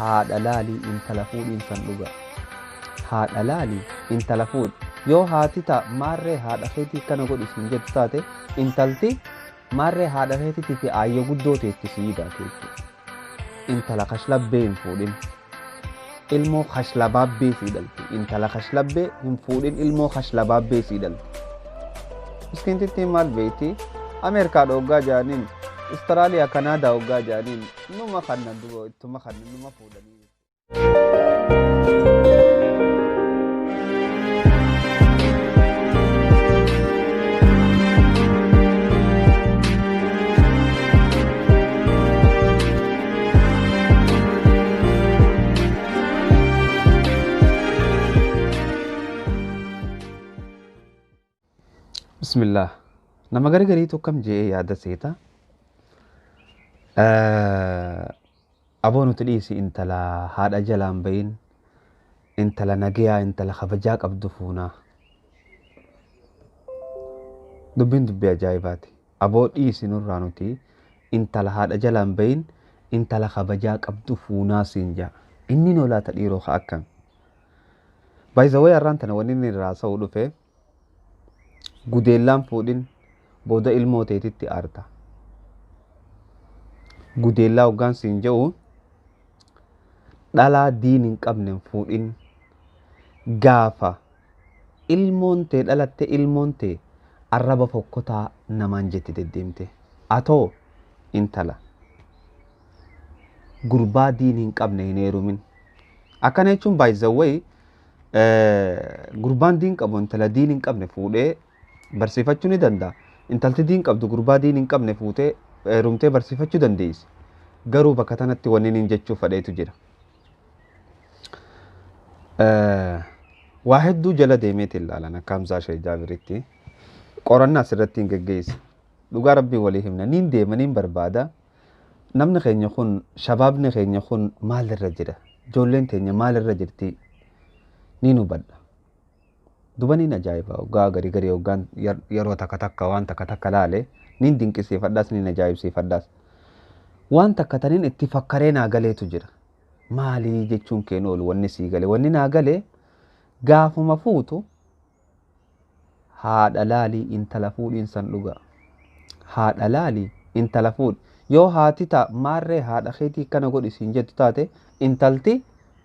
haadha laali intala fuudhiinsan dhuga. Haadha laali intala fuudhi. Yoo haati ta'a maarree haadha keetii kana godhisiin jettu taate intalti maarree haadha keetiitii fi aayya guddoo teetti siidaate jechuudha. Intala kashlabbee hin fuudhin. Ilmoo kashlabaabbee siidhalti. Intala kashlabbee hin fuudhin ilmoo kashlabaabbee siidhalti. Miskiintittiin maal beekti? Ameerikaa dhoggaa jaaniin, Austraaliyaa Kanaadaa dhoggaa jaaniin numa kannan duba ittuma kannan numa fuudhanii. Bismillah. Nama gargarii tokkam jee yaada seeta. Aboo nuti dhiisi intala haadha jalaan bahin, intala nagayaa, intala kabajaa qabdu fuunaa. Dubbiin dubbii ajaa'ibaati. Aboo dhiisi nurraa nuti intala haadha jalaan bahin, intala kabajaa qabdu fuunaa siin jaa. Inni noolaata dhiiroo haa akkam. Baay'izawee har'aan tana wanni inni irraa sa'uu dhufe gudeellaan fuudhin booda ilmoo teetitti aarta. Gudeellaa hoggaan siin jedhu dhalaa diin hin qabne fuudhin gaafa ilmoon tee dhalatte ilmoon tee arraba fokkotaa namaan jetti deddeemte. Atoo intala gurbaa diin hin qabne hin heerumin. Akkana jechuun baay'izawee gurbaan diin qabu intala diin hin qabne fuudhee barsiifachuu ni danda'a. Intalti diin qabdu gurbaa diin hin qabne fuutee heerumtee barsiifachuu dandeessi. Garuu bakka tanatti wanni inni jechuu fadheetu jira. Waa hedduu jala deemeeti ilaalan akka Hamzaa sheikh Jabiritti qorannaa asirratti hin geggeessi. Dhugaa rabbii walii himna niin deema niin barbaada. Namni keenya kun shabaabni keenya kun maalirra jira? Ijoolleen teenya maalirra jirti? Niin hubadha. Dubaniin ajaa'iba hoggaa garii garii hoggaan yeroo takka takka waan takka takka laale niin dinqisiifadhaas niin ajaa'ibsiifadhaas. Waan takka taniin itti fakkaree naa galeetu jira. Maalii jechuun keen oolu wanni sii gale? Wanni naa galee gaafuma fuutu haadha laalii intala fuudhiinsan dhuga. Haadha laalii intala fuudhi. Yoo haati ta'a maarree haadha keetii kana godhisiin jettu taate intalti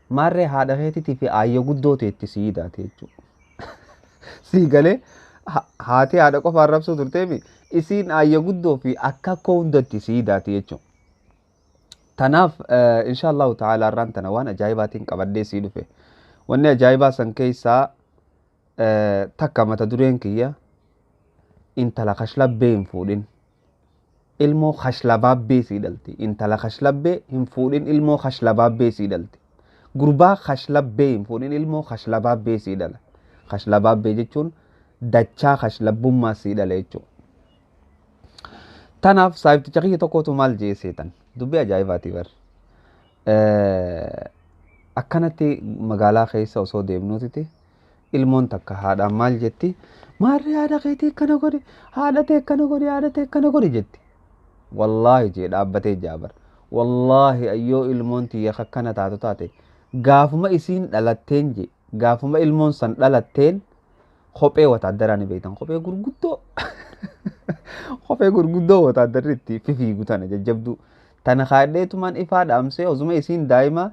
maarree haadha keetiitii fi aayya guddoo teetti siidaate jechuudha. Sii galee haati haadha qofa arrabsuu turteemi isiin aayya guddoo fi akka hundatti siidaate jechuudha. Tanaaf inshaallahu ta'ala irraan tana waan ajaa'ibaatiin qabadhee sii dhufe. Wanni ajaa'ibaa san keessaa takka mata dureen kiyya intala kashlabbee hin fuudhin. Ilmoo kashlabaabbee siidhalti. Intala kashlabbee hin fuudhin ilmoo kashlabaabbee siidhalti. Gurbaa kashlabbee hin fuudhin ilmoo kashlabaabbee siidhala. Kashlabaabbee jechuun dachaa kashlabbummaa siidhala jechuudha. Tanaaf saayibticha kiyya tokkotu maal jee seetan dubbii ajaa'ibaati bar. Akkanatti magaalaa keessa osoo deemnuutiti ilmoon takka haadhaan maal jetti? Maarree haadha keetii akkana godhi, haadha tee akkana godhi, haadha tee akkana godhi jetti. Wallaahi jee dhaabbatee jaabar. Wallaahi ayyoo ilmoon tiyya akkana taatu taate gaafuma isiin dhalatteen jee gaafuma ilmoon san dhalatteen kophee wataaddaraa ni beektan. Kophee gurguddoo kophee gurguddoo wataaddarri itti fiigu tana jajjabduu. Tana kaadheetumaan ifaa dhaamsee osuma isiin daa'ima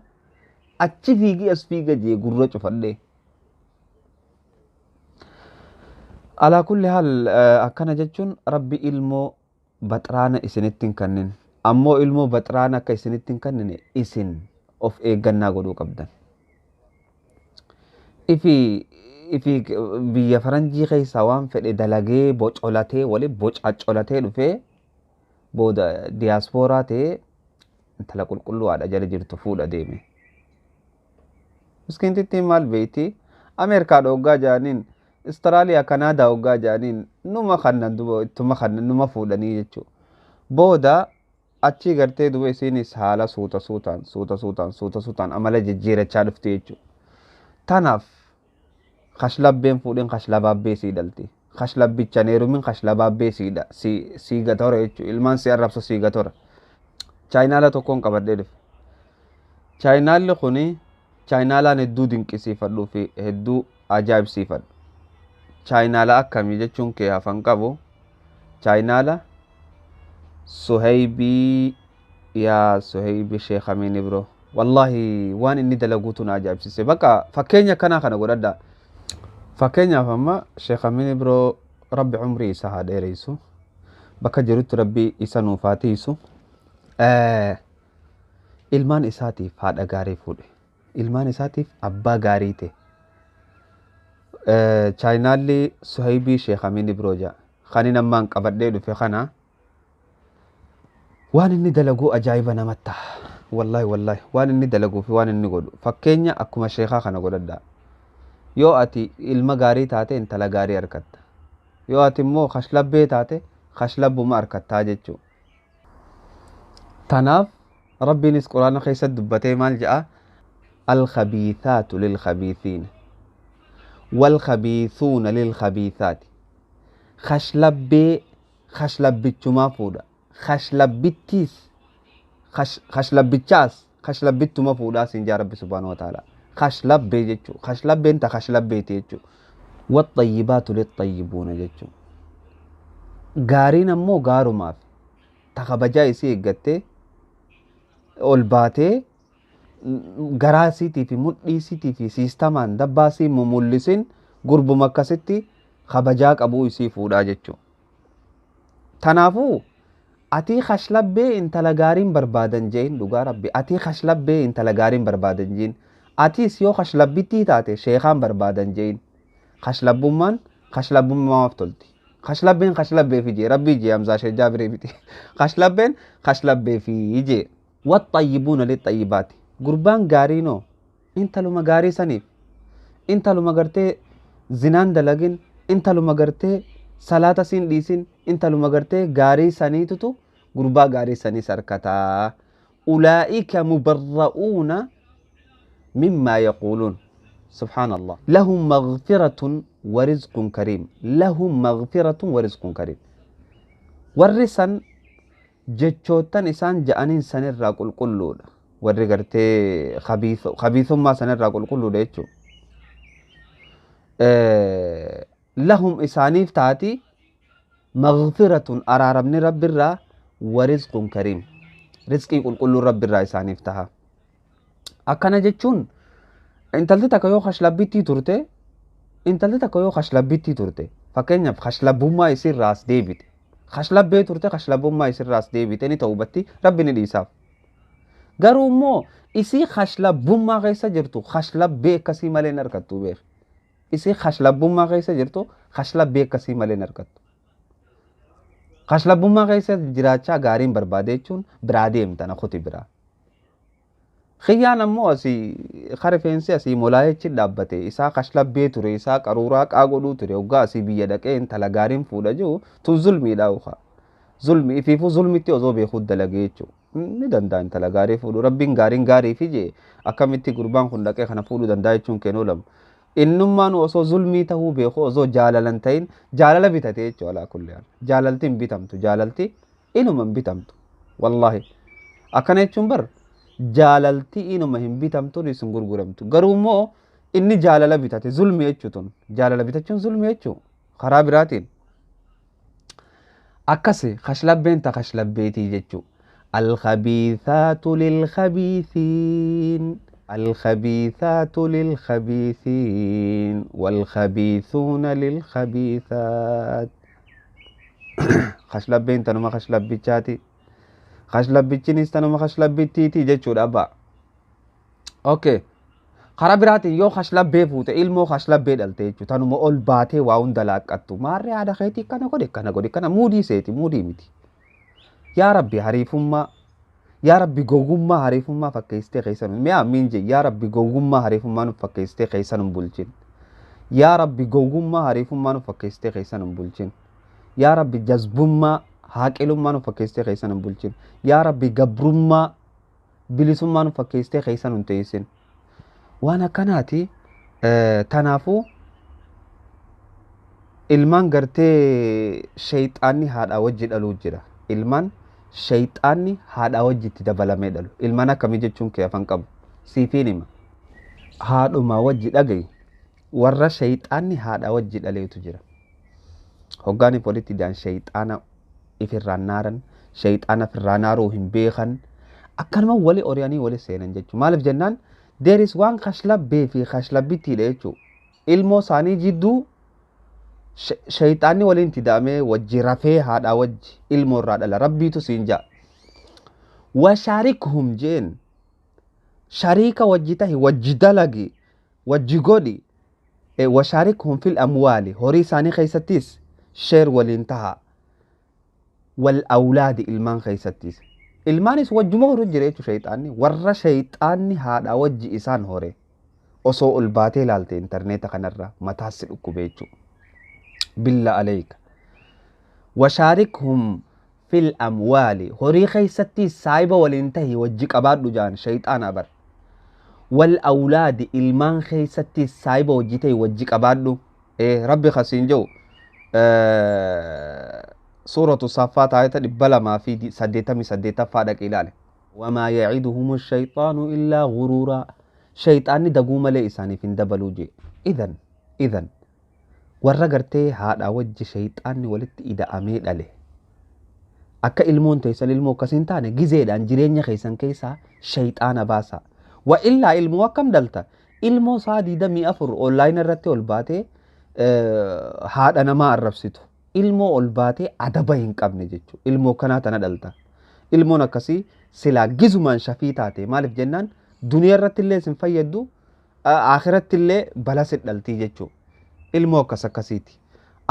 achi fiigii as fiiga jee gurra cufadhee. Alaa kulli haal akkana jechuun rabbi ilmoo baxraana isinitti hin kennin. Ammoo ilmoo baxraana akka isinitti hin kennine isin of eeggannaa godhuu qabdan. Ifi biyya faranjii keessaa waan fedhe dalagee bocolatee waliin bocacolatee dhufee booda diyaaspooraa ta'ee intala qulqulluudhaa jala jirtu fuudha deeme. Miskiintittiin maal beekti? Ameerikaa dhoggaa jaaniin, Austraaliyaa Kanaadaa dhoggaa jaaniin numa kannan duba ittuma kannan numa fuudhanii jechuudha. Booda achii gartee duba isiinis haala suuta suutaan amala jijjiirachaa dhufte jechuudha. Tanaaf kashlabbeen fuudhin kashlabaabbee siidhalti. Kashlabbicha neerumin kashlabaabbee siigatora jechuudha. Ilmaan si arrabsu siigatora. Chaayinaala tokkoon qabadhee dhufe. chaayinaalli kuni chaayinaalaan hedduu dinqisiifadhuu fi hedduu ajaa'ibsiifadhu. Chaayinaala akkamii jechuun kee hafan qabu. Chaayinaala Suhaybii yaa Suhaybii sheekh amiin biroo. Wallahi waan inni dalaguutu na ajaa'ibsiise. Bakka fakkeenya kanaa kana godhadha. Fakkeenyaaf amma sheekh amiin biroo rabbi umrii isaa haa dheereysu. Bakka jirutti rabbi isa nuuf haa tiisu. Ilmaan isaatiif haadha gaarii fuudhe. Ilmaan isaatiif abbaa gaarii ta'e. Chaayinaalli Suhaybii sheekh amiin biroo jaa. Kan ammaan qabadhee dhufe kana waan inni dalaguu ajaa'iba namatti ta'a. Wallahi waan inni dalaguu fi waan inni godhu fakkeenya akkuma sheekaa kana godhadha. Yoo ati ilma gaarii taate intala gaarii argatta. Yoo ati immoo kashlabbee taate kashlabbuma argattaa jechuudha. Tanaaf rabbiinis quraana keessatti dubbatee maal jedha? Al-khabiithaatu lil-khabiithiina wal-khabiithuuna lil-khabiithaati. Kashlabbee kashlabbichumaa fuudha. Kashlabbittiis kashlabbichaas kashlabbittuma fuudhaa siin jaa rabbi subhaanahu wa ta'ala. Kashlabbee jechuudha. Kashlabbeen ta kashlabbeeti jechuudha. Waxxayyibaatu lixxayyibuuna jechuudha. Gaariin ammoo gaarumaaf ta kabajaa isii eeggattee ol baatee garaa isiitii fi mudhii isiitii fi siistamaan dabbaa isii mul'isin gurbuma akkasitti kabajaa qabuu isii fuudhaa jechuudha. Tanaafuu ati kashlabbee intala gaariin barbaadan jeen dhugaa rabbi. Ati kashlabbee intala gaariin barbaadan jeen. Atis yoo kashlabbittii taate sheekaan barbaadan jeen. Kashlabbummaan kashlabbummaaf tolti. Kashlabbeen kashlabbeef ijee rabbi ijee Hamza sheikh jabir biti. Kashlabbeen kashlabbeef ijee. Waxxayyibuuna lixxayyibaati. Gurbaan gaariinoo intaluma gaarii saniif. Intaluma gartee zinaan dalagin. Intaluma gartee salaata siin dhiisin. Intaluma gartee gaarii saniitutu gurbaa gaarii sanii sarkataa. Ulaa'ika mubarra'uuna mimmaa yaquuluun. Subhaanallah. Lahum maghfiratun wa rizqun kariim. Lahum maghfiratun wa rizqun kariim. Warri san jechootan isaan ja'aniin sanirraa qulqulluudha. Warri gartee khabiithummaa sanirraa qulqulluudha jechuudha. Lahum isaaniif taati maghfiratun araaramni rabbirraa wa rizqun kariim. Rizqii qulqulluun rabbirraa isaaniif taha. Akkana jechuun intalti takka yoo kashlabbittii turte fakkeenyaaf kashlabbummaa isirraas deebite. Kashlabbee turte kashlabbummaa isirraas deebite ni ta'u batti rabbi ni dhiisaaf. Garuu immoo isii kashlabbummaa keessa jirtu kashlabbee akkasii malee hin argattu beek. Isii kashlabbummaa keessa jirtu kashlabbee akkasii malee hin argattu. Kashlabbummaa keessa jiraachaa gaariin barbaade jechuun biraa deemtana kuti biraa. Khiyyaan ammoo asii rifeensi asii molaa jechi dhaabbate isaa kashlabbee ture isaa qaruuraa qaagodhuu ture waggaa asii biyya dhaqee intala gaariin fuudha jiru tun zulmiidha ukaa. Zulmi ifiifuu zulmitti osoo beekuu dalagee jechuudha. Ni danda'a intala gaarii fuudhu rabbiin gaarii fi jee akkamitti gurbaan kun dhaqee kana fuudhuu danda'a jechuun kennuu lama. Innummaan osoo zulmii tahuu beeku osoo jaalalan ta'in jaalala bitate jechuudha alaa kulli haal. Jaalalti hin bitamtu jaalalti inuma hin bitamtu wallahi. Akkana jechuun bar jaalalti inuma hin bitamtu isin gurguramtu. Garuu immoo inni jaalala bitate zulmi jechuutun jaalala bitachuun zulmi jechuu karaa biraatiin. Akkasi kashlabbeen ta kashlabbeetii jechuu. الخبيثات للخبيثين الخبيثات للخبيثين والخبيثون للخبيثات. خشلبين تنما خشلبيتشاتي خشلبيتشينيس تنما خشلبيتيتي جتشو دابا. اوكي خرا براتي يو خشلبي فوتي ilmoo خشلبي دالتي جتشو تنما اول باتي واون دلاقاتو ماري هذا خيتي كانا غودي كانا مودي سيتي مودي ميتي. يا ربي حريفما يا ربي غوغما حريفما فكيستي خيسن ميا مينجي يا ربي غوغما حريفما فكيستي خيسن بولچين. يا ربي غوغما حريفما فكيستي خيسن بولچين. يا ربي جذبما حاقلما فكيستي خيسن بولچين. يا ربي غبرما بلسما فكيستي خيسن تيسن. وانا كناتي تنافو ilman gartee shayxaanni haadha wajji dhaluu jira. Ilman shayxaanni haadha wajjitti dabalamee dhalu. Ilman akkamii jechuun kee afaan qabu. siifiinima haadhuma wajji dhagayi warra shayxaanni haadha wajji dhaleetu jira hoggaaniif walitti dhaan shayxaana ifirraan naaran shayxaana firraa naaruu hin beekan akkanuma wali oriyanii wali seenan jechuu maaliif jennaan there is one kashlabbee fi kashlabbittiidha jechuu ilmoo isaanii jidduu shayxaanni waliin tidamee wajji rafee haadha wajji ilmoo irraa dhala rabbiitu siin jaa washaarikhum jeen shariika wajji tahi wajji dalagi wajji godhi washaarikhum fil amwaali horii isaanii keessattis sheer waliin taha wal awlaadi ilmaan keessattis ilmaanis wajjuma horu jira jechuu shayxaanni warra shayxaanni haadha wajji isaan hore osoo ol baatee ilaalte intarneeta kanarra mataassi dhukkube jechuu billa alayka washaarikhum fil amwaali horii keessattis saayiba waliin tahi wajji qabaadhu jaan shayxaana bar wal awlaadi ilmaan keessattis saayiba wajji tahi wajji qabaadhu rabbi khasiin jiru suuratu saffaat ayata 288 faadhaq ilaale wamaa yaciduhum shayxaanu illaa guruuraa shayxaanni daguu malee isaaniif hin dabaluu jee idan warra gartee haadha wajji shayxaanni walitti ida'amee dhale akka ilmoon teessan ilmoo akkasiin taane gizeedhaan jireenya keessan keessaa shayxaana baasa wa illaa ilmoo akkam dalta ilmoo saa 24 online irratti ol baatee haadha namaa arrabsitu ilmoo ol baatee adaba hin qabne jechuu ilmoo kanaa tana dhalta ilmoon akkasii silaa gizumaan shafii taate maaliif jennaan duniyaa irratti illee sin fayyaddu akhiratti illee balasit dhaltii jechuu ilmoo akkas akkasiiti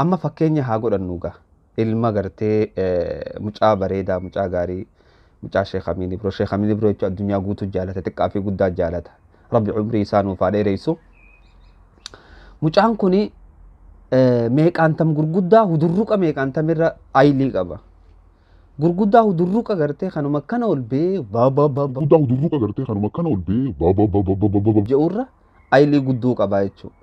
amma fakkeenya haa godhannuugaa ilma gartee mucaa bareedaa mucaa gaarii mucaa sheikh Ibro jechuun addunyaa guutuu jaalata xiqqaa fi guddaa jaalata rabbi umrii isaa nuuf haa dheereessu mucaan kuni meeqaantam gurguddaa hudurruqa meeqaantamirra aylii qaba gurguddaa hudurruqa gartee kanuma kana ol bee je'urra aylii gudduu qaba jechuudha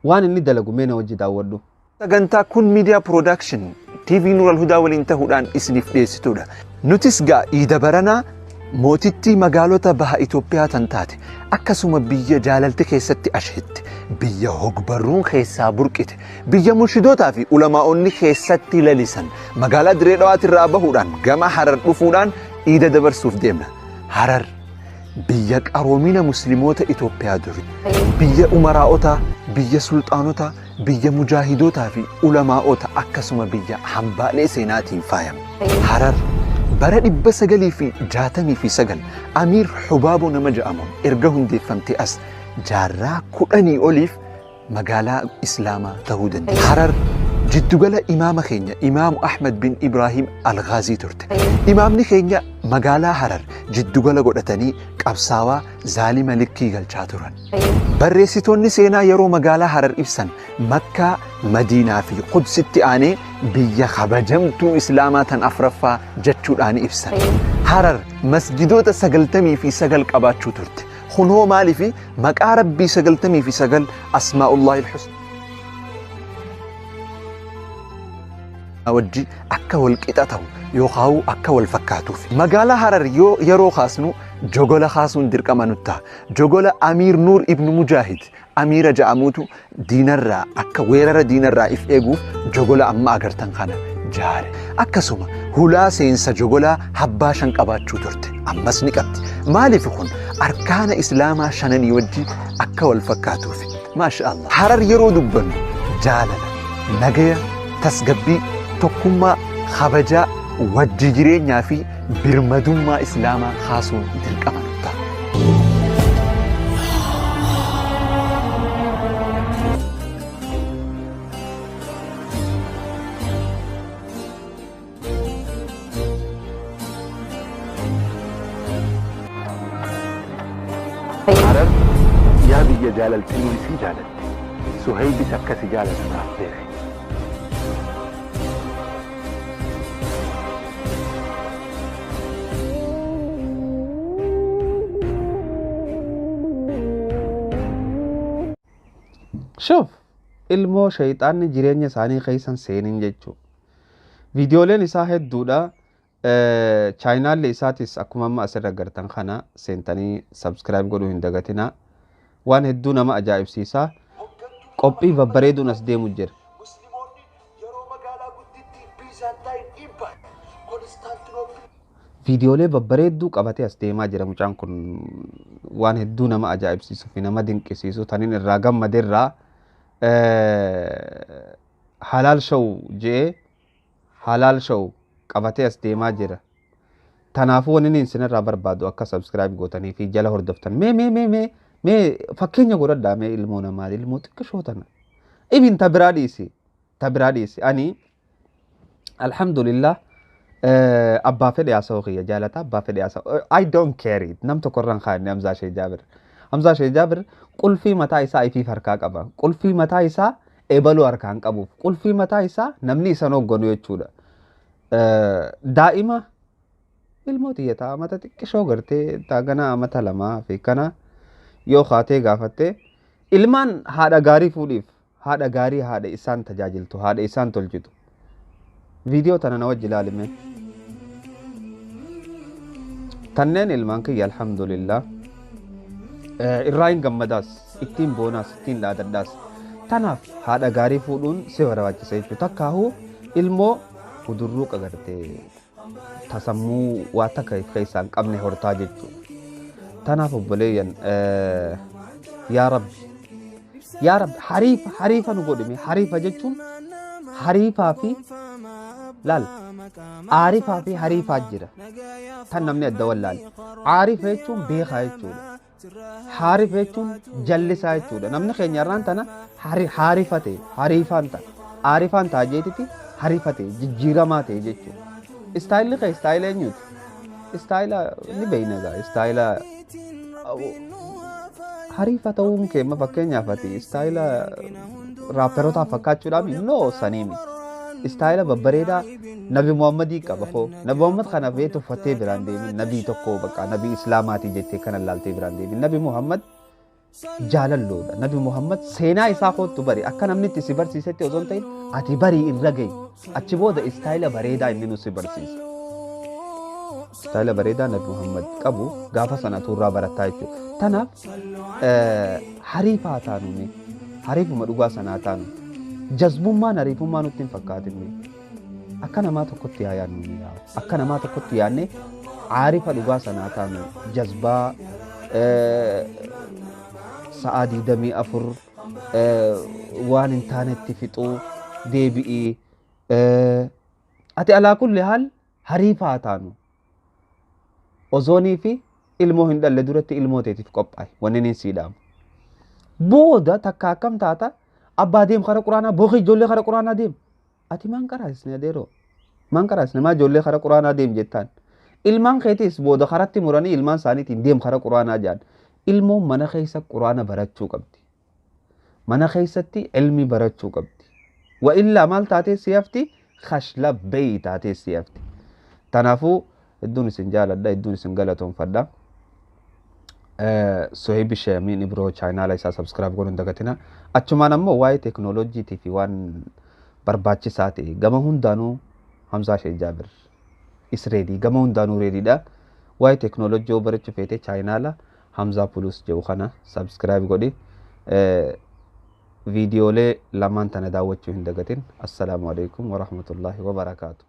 waan inni dalagu meena wajji daawwadhu sagantaa kun miidiyaa production TV Nuural Hudaa waliin ta'uudhaan isiniif dhiyeessituudha. Nutis gaa iida baranaa mootittii magaalota baha Itoophiyaa tan taate akkasuma biyya jaalalti keessatti asheette biyya hogbarruun keessaa burqite biyya murshidootaa fi ulamaa'onni keessatti lalisan magaalaa Diree Dhawaati irraa bahuudhaan gama Harar dhufuudhaan iida dabarsuuf deemna. Harar biyya qaroomina musliimoota Itoophiyaa duri biyya umaraa'otaa biyya sulxaanotaa biyya mujaahidoota fi ulamaa'ota akkasuma biyya hambaalee seenaatiin faayame. Harar bara 969 Amiir Hubaaboo nama jedhamuun erga hundeeffamtee as jaarraa 10 oliif magaalaa islaamaa ta'uu dandeesse. Harar jiddugala imaama keenya Imaamu Ahmad bin Ibrahim Al-Ghaazii turte. Imaamni keenya magaalaa Harar jiddugala godhatanii qabsaawaa zaalima likkii galchaa turan. Barreessitoonni seenaa yeroo magaalaa Harar ibsan Makkaa, Madiinaa fi Qudsitti aanee biyya kabajamtuu islaamaa tan afraffaa jechuudhaan ibsan. Harar masjidoota 99 qabaachuu turte. Kunoo maalii fi maqaa rabbii 99 Asmaa'ullahi al-Husna wajji akka wal qixa ta'u yookaan akka wal fakkaatuuf. Magaalaa Harar yeroo kaasnu jogola kaasuun dirqama nutti ta'a. Jogola Amiir Nuur ibn Mujaahid Amiira jedhamuutu diinarraa akka weerara diinarraa if eeguuf jogola amma agartan kana jaare. Akkasuma hulaa seensa jogolaa habbaa 5 qabaachuu turte. Ammas ni qabdi. Maaliif kun arkaana islaamaa 5 wajji akka wal fakkaatuuf. Maasha Allah. Harar yeroo dubbannu jaalala, nagaya, tasgabbii, tokkummaa, kabajaa, wajji jireenyaa fi birmadummaa islaamaa kaasuun dirqama nutti ta'a. Harar yaa biyya jaalaltii si jaalatte Suhaybis akkasi jaalatu naaf beeke. شوف ilmoo shayxaanni jireenya isaanii keessan seenin jechuu viidiyooleen isaa hedduudha chaayinaalli isaatis akkuma amma asirra gartan kana seentanii subscribe godhuu hin dagatinaa. Waan hedduu nama ajaa'ibsiisaa qophii babbareeduun as deemu jira. Viidiyoolee babbareedduu qabatee as deemaa jira mucaan kun. Waan hedduu nama ajaa'ibsiisuu fi nama dinqisiisu taniin irraa gammadeerraa halaal show jee halaal show qabatee as deemaa jira. Tanaafuu wanni isinirraa barbaadu akka subscribe gootanii fi jala hordoftan. Mee fakkeenya godhadhaa mee ilmoo namaa ilmoo xiqqishoo tana. Ibin tabiraa dhiisi. Ani alhamdulillah abbaa fedhe haasa'uu kiyya jaalata abbaa fedhe haasa'uu. I don't care it. Nam tokkorraan kaa'anne Hamza sheikh jabir. Hamza sheikh jabir qulfii mataa isaa ifiif harkaa qaba. Qulfii mataa isaa eebaluu harkaan qabuuf. Qulfii mataa isaa namni isan hogganu jechuudha. Daa'ima ilmoo xiyyataa amata xiqqishoo gartee taagana amata lamaa fi kana yoo kaatee gaafattee ilmaan haadha gaarii fuudhiif haadha gaarii haadha isaan tajaajiltu haadha isaan tolchitu. Viidiyoo tana na wajji ilaalime. Tanneen ilmaan kiyya alhamdulillah irraa hin gammadaas ittiin boonaas ittiin laadadhaas. Tanaaf haadha gaarii fuudhuun si barbaachisa jechuudha. Takkaahuu ilmoo kudurruu qagartee tasammuu waa takka keessaan qabne hortaa jechuudha. Tanaaf obboleeyyan yaa rabbi hariifa nu godhime. Hariifa jechuun hariifaa fi laal aarifaa fi hariifaa jira. Tan namni adda wallaale. Aarifa jechuun beekaa jechuudha. Hariifa jechuun jallisaa jechuudha. Namni keenya irraan tana hariifa ta'e hariifaan ta'a. Aarifaan ta'a jeetiti hariifa ta'e jijjiiramaa ta'e jechuudha. Istaayilli kee istaayila eenyuuti? Istaayila ni beeyna gaa istaayila hariifa ta'uun keema fakkeenyaaf ati istaayila raapperootaaf fakkaachuudhaaf no saniimi. Istaayila babbareedaa Nabi Muhammadii qaba koo. Nabi Muhammad kana beetu uffattee biraan deemin. Nabii tokko bakka nabii islaamaatii jettee kana laaltee biraan deemin. Nabi Muhammad jaalalloodha. Nabi Muhammad seenaa isaa kootu bari akka namni itti si barsiisetti osoo hin ta'in ati barii irra gahi. Achi booda istaayila bareedaa inni nu si barsiisa. Istaayila bareedaa Nabi Muhammad qabu gaafa sana turraa barattaa jechuudha. Tanaaf hariifaa taanu hariifuma dhugaa sanaa taanu. Jazbummaan hariifummaa nutti hin fakkaatinne. Akka namaa tokkotti yaa yaadnu akka namaa tokkotti yaadne aarifa dhugaa sanaa taanu jazbaa sa'aa 24 waan hin taanetti fixuu deebi'ii ati alaa kulli haal hariifaa taanu ozoonii fi ilmoo hin dhalle duratti ilmoo teetiif qophaa'e wanni niin siidhaamu. Booda takka akkam taata abbaa deem kara quraanaa booqii ijoollee kara quraanaa deem. Ati maan qaraasne adeeroo maan qaraasne maa ijoollee kara quraanaa deem jettaan. Ilmaan keetis booda karatti muranii ilmaan isaaniitiin deem kara quraanaa jedhan. Ilmoon mana keessa quraana barachuu qabdi. Mana keessatti ilmi barachuu qabdi. Wa illaa maal taatee si'afti khashlabbee taatee si'afti. Tanaafuu hedduun isin jaaladha hedduun isin galatoomfadha. Sohibi Sheemiin Ibroo chaayinaala isaa subscribe godhuun dagatina. Achumaan ammoo waa'ee teeknooloojiitii fi waan barbaachisaa ta'e gama hundaanuu Hamza sheikh jabir isreedii gama hundaanuu reediidha. Waa'ee teeknooloojii barachuu feete chaayinaala Hamza Plus jedhu kana subscribe godhi. Viidiyoolee lamaan tana daawwachuu hin dagatin. Assalaamu alaikum wa rahmatullahi wa barakaatu.